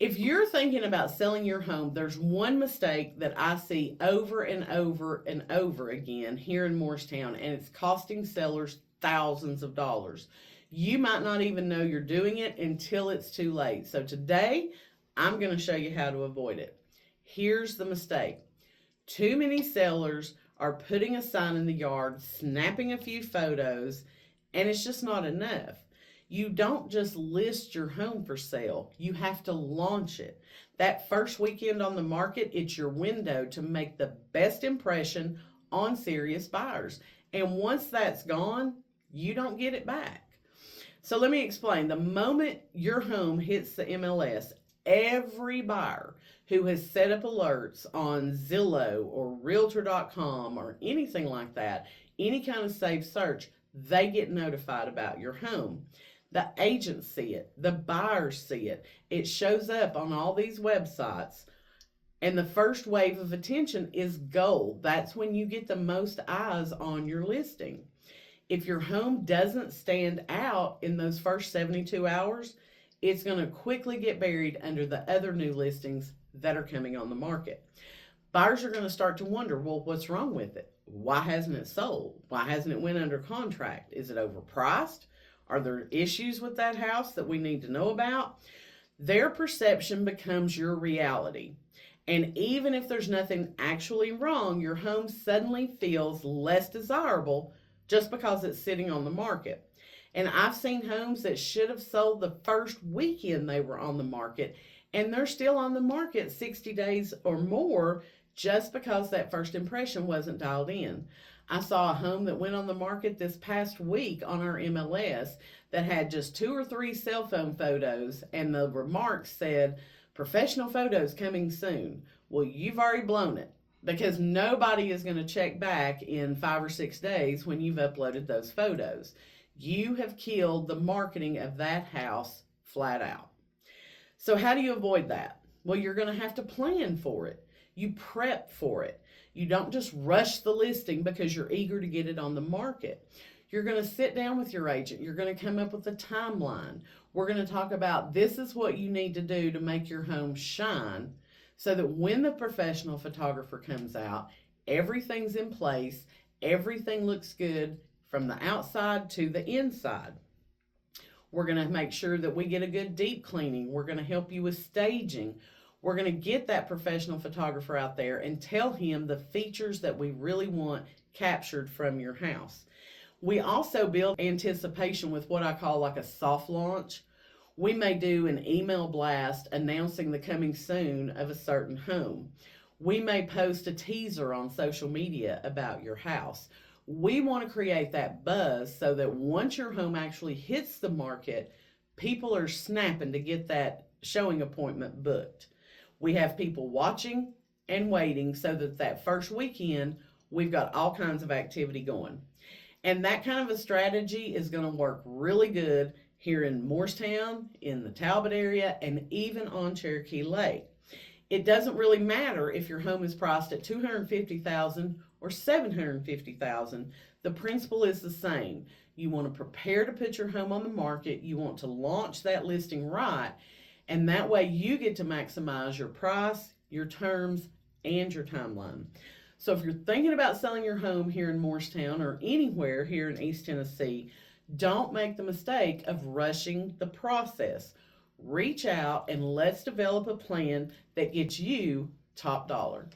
If you're thinking about selling your home, there's one mistake that I see over and over and over again here in Morristown, and it's costing sellers thousands of dollars. You might not even know you're doing it until it's too late. So today, I'm going to show you how to avoid it. Here's the mistake. Too many sellers are putting a sign in the yard, snapping a few photos, and it's just not enough. You don't just list your home for sale, you have to launch it. That first weekend on the market, it's your window to make the best impression on serious buyers. And once that's gone, you don't get it back. So let me explain. The moment your home hits the MLS, every buyer who has set up alerts on Zillow or Realtor.com or anything like that, any kind of safe search, they get notified about your home. The agents see it, the buyers see it. It shows up on all these websites. And the first wave of attention is gold. That's when you get the most eyes on your listing. If your home doesn't stand out in those first 72 hours, it's going to quickly get buried under the other new listings that are coming on the market. Buyers are going to start to wonder, well, what's wrong with it? Why hasn't it sold? Why hasn't it went under contract? Is it overpriced? Are there issues with that house that we need to know about? Their perception becomes your reality. And even if there's nothing actually wrong, your home suddenly feels less desirable just because it's sitting on the market. And I've seen homes that should have sold the first weekend they were on the market, and they're still on the market 60 days or more just because that first impression wasn't dialed in. I saw a home that went on the market this past week on our MLS that had just 2 or 3 cell phone photos, and the remarks said, "Professional photos coming soon." Well, you've already blown it because nobody is going to check back in 5 or 6 days when you've uploaded those photos. You have killed the marketing of that house flat out. So how do you avoid that? Well, you're going to have to plan for it. You prep for it. You don't just rush the listing because you're eager to get it on the market. You're going to sit down with your agent. You're going to come up with a timeline. We're going to talk about this is what you need to do to make your home shine so that when the professional photographer comes out, everything's in place, everything looks good from the outside to the inside. We're going to make sure that we get a good deep cleaning. We're going to help you with staging. We're going to get that professional photographer out there and tell him the features that we really want captured from your house. We also build anticipation with what I call like a soft launch. We may do an email blast announcing the coming soon of a certain home. We may post a teaser on social media about your house. We want to create that buzz so that once your home actually hits the market, people are snapping to get that showing appointment booked. We have people watching and waiting so that that first weekend, we've got all kinds of activity going. And that kind of a strategy is going to work really good here in Morristown, in the Talbot area, and even on Cherokee Lake. It doesn't really matter if your home is priced at $250,000 or $750,000. The principle is the same. You want to prepare to put your home on the market. You want to launch that listing right. And that way you get to maximize your price, your terms, and your timeline. So if you're thinking about selling your home here in Morristown or anywhere here in East Tennessee, don't make the mistake of rushing the process. Reach out and let's develop a plan that gets you top dollar.